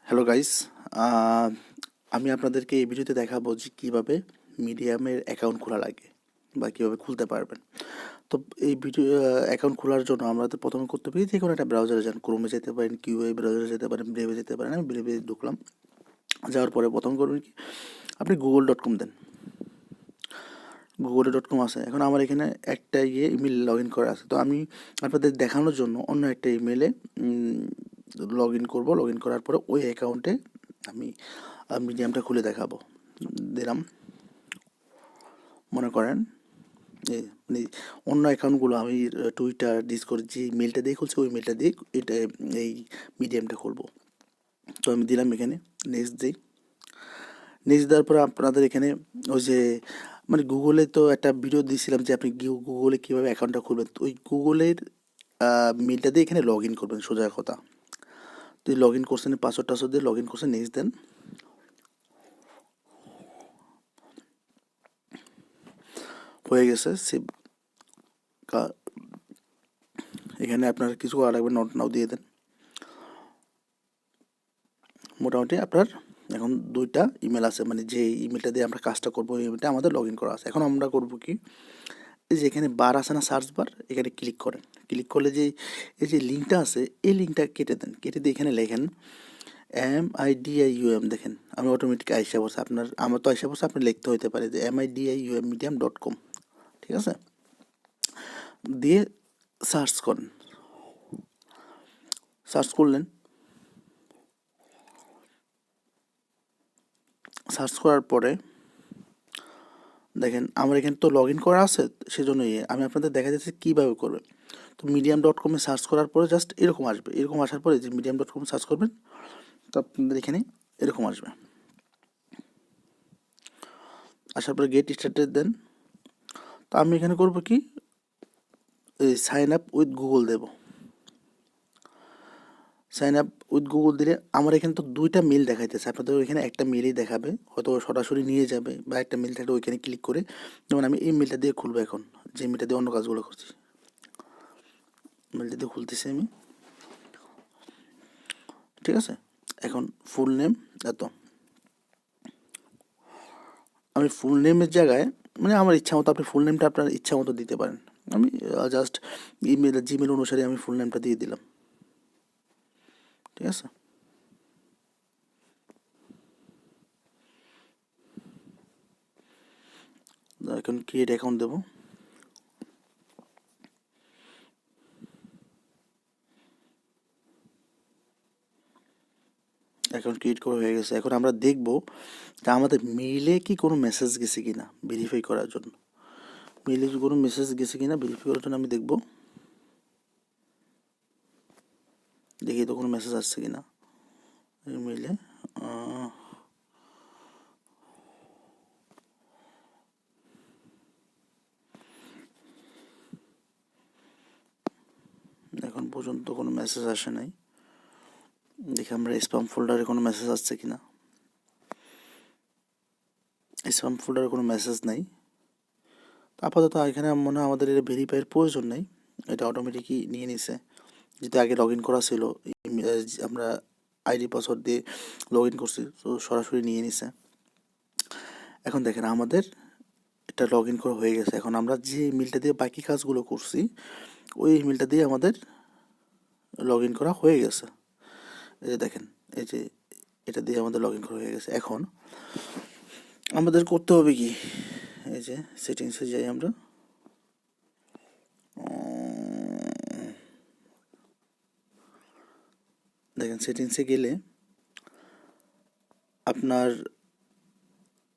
Hello guys, আমি আপনাদেরকে এই ভিডিওতে দেখাবো যে কীভাবে মিডিয়ামের অ্যাকাউন্ট খোলা লাগে বা কীভাবে খুলতে পারবেন। তো এই ভিডিও অ্যাকাউন্ট খোলার জন্য আমাদের প্রথমে করতে হবে যে কোনো একটা ব্রাউজারে যান, ক্রোমে যেতে পারেন, কিউআই ব্রাউজারে যেতে পারেন, ব্রেভে যেতে পারেন। আমি ব্রেভে ঢুকলাম। যাওয়ার পরে প্রথম করবেন কি, আপনি google.com দেন। google.com আছে। এখন আমার এখানে একটা ইমেল লগ ইন করা আছে, তো আমি আপনাদের দেখানোর জন্য অন্য একটা ইমেলে লগ ইন করবো। লগ ইন করার পরে ওই অ্যাকাউন্টে আমি মিডিয়ামটা খুলে দেখাবো। দিলাম, মনে করেন মানে অন্য অ্যাকাউন্টগুলো আমি টুইটার, ডিসকর্ড যে মেলটা দিয়ে খুলছি ওই মেলটা দিয়ে এটা এই মিডিয়ামটা খুলবো। তো আমি দিলাম এখানে, নেক্সট দিই। নেক্সট দেওয়ার পরে আপনাদের এখানে ওই যে মানে গুগলে তো একটা ভিডিও দিয়েছিলাম যে আপনি গুগলে কীভাবে অ্যাকাউন্টটা খুলবেন, তো ওই গুগলের মেলটা দিয়ে এখানে লগ ইন করবেন, সোজা কথা। তো লগ ইন করছেন, পাসওয়ার্ড দিয়ে লগ ইন করছেন, নেক্সট দেন। হয়ে গেছে সেভ। এখানে আপনার কিছু করা লাগবে, নট নাও দিয়ে দেন। মোটামুটি আপনার এখন দুইটা ইমেল আছে, মানে যে ইমেলটা দিয়ে আমরা কাজটা করবো ওই ইমেলটা আমাদের লগ ইন করা আছে। এখন আমরা করবো কি, এই যে এখানে বার আছে না, সার্চ বার, এখানে ক্লিক করেন। ক্লিক করলে যে এই যে লিঙ্কটা আছে এই লিঙ্কটা কেটে দেন। কেটে দিয়ে এখানে লেখেন MIDIUM। দেখেন আমি অটোমেটিক আইসা বসে, আমার তো আইসা বসে, আপনি লিখতে হইতে পারে যে MIDIUM-medium.com। ঠিক আছে, দিয়ে সার্চ করেন। সার্চ করলেন, সার্চ করার পরে দেখেন আমার এখানে তো লগ ইন করা আছে, সেজন্য আমি আপনাদের দেখা যাচ্ছে কীভাবে করবেন। তো medium.com-এ সার্চ করার পরে জাস্ট এরকম আসবে। এরকম আসার পরে যে medium.com সার্চ করবেন, তো আপনাদের এখানে এরকম আসবে। আসার পরে গেট স্টার্টেড দেন। তো আমি এখানে করবো কি, সাইন আপ উইথ গুগল দেব। সাইন আপ উইথ গুগল দিলে আমার এখানে তো দুইটা মেল দেখাইতেছে, আপনাদের ওইখানে একটা মেলই দেখাবে, হয়তো সরাসরি নিয়ে যাবে, বা একটা মেল থাকলে ওইখানে ক্লিক করে, যেমন আমি এই মেলটা দিয়ে খুলবো এখন, যে মেলটা দিয়ে অন্য কাজগুলো করছি, মেলটা দিয়ে খুলতেছি আমি। ঠিক আছে, এখন ফুল নেম এত, আমি ফুল নেমের জায়গায় মানে আমার ইচ্ছা মতো, আপনি ফুল নেমটা আপনার ইচ্ছা মতো দিতে পারেন। আমি জাস্ট ইমেল, জিমেল অনুসারে আমি ফুল নেমটা দিয়ে দিলাম। ঠিক আছে, এখন ক্রিয়েট অ্যাকাউন্ট দেবো। অ্যাকাউন্ট ক্রিয়েট করা হয়ে গেছে। এখন আমরা দেখব যে আমাদের মেইলে কি কোনো মেসেজ গেছে কি না ভেরিফাই করার জন্য। মেইলে কি কোনো মেসেজ গেছে কি না ভেরিফাই করার জন্য আমি দেখব, দেখি তো কোনো মেসেজ আসছে কি না মেইলে। এখন পর্যন্ত কোনো মেসেজ আসে নাই। দেখি আমরা স্প্যাম ফোল্ডারে কোনো মেসেজ আসছে কি না। স্প্যাম ফোল্ডারে কোনো মেসেজ নাই। আপাতত এখানে মনে হয় আমাদের এটা ভেরিফাইয়ের প্রয়োজন নেই, এটা অটোমেটিকই নিয়ে নিছে, যেটা আগে লগ ইন করা ছিল, আমরা আইডি পাসওয়ার্ড দিয়ে লগ ইন করছি, তো সরাসরি নিয়ে নিছে। এখন দেখেন আমাদের এটা লগ ইন করা হয়ে গেছে। এখন আমরা যে ইমেলটা দিয়ে বাকি কাজগুলো করছি ওই ইমেলটা দিয়ে আমাদের লগ ইন করা হয়ে গেছে। এই যে দেখেন, এই যে এটা দিয়ে আমাদের লগ ইন করা হয়ে গেছে। এখন আমাদের করতে হবে কি, এই যে সেটিংসে যাই আমরা, দেখেন সেটিংসে গেলে আপনার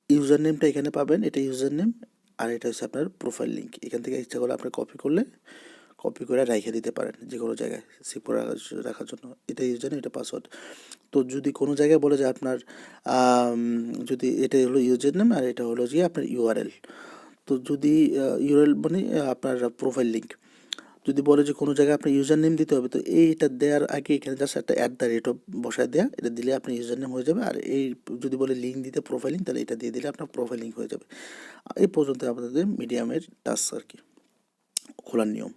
ইউজার নেমটা এখানে পাবেন, এটা ইউজার নেম, আর এটা হচ্ছে আপনার প্রোফাইল লিঙ্ক। এখান থেকে ইচ্ছা করলে আপনি কপি করে রেখে দিতে পারেন যে কোনো জায়গায় সেভ করে রাখার জন্য। এটা ইউজার নেম, এটা পাসওয়ার্ড। তো যদি কোনো জায়গায় বলে যে আপনার যদি এটা হলো ইউজার নেম আর এটা হলো যে আপনার ইউআরএল, তো যদি ইউআরএল মানে আপনার প্রোফাইল লিঙ্ক, যদি বলে যে কোনো জায়গায় আপনার ইউজার নেম দিতে হবে, তো এইটা দেওয়ার আগে এখানে জাস্ট একটা @, বসায় দেওয়া, এটা দিলে আপনার ইউজার নেম হয়ে যাবে। আর এই যদি বলে লিঙ্ক দিতে প্রোফাইল লিঙ্ক, তাহলে এটা দিয়ে দিলে আপনার প্রোফাইল লিঙ্ক হয়ে যাবে। এই পর্যন্ত আপনাদের মিডিয়ামের টাস্ক আর কি, খোলার নিয়ম।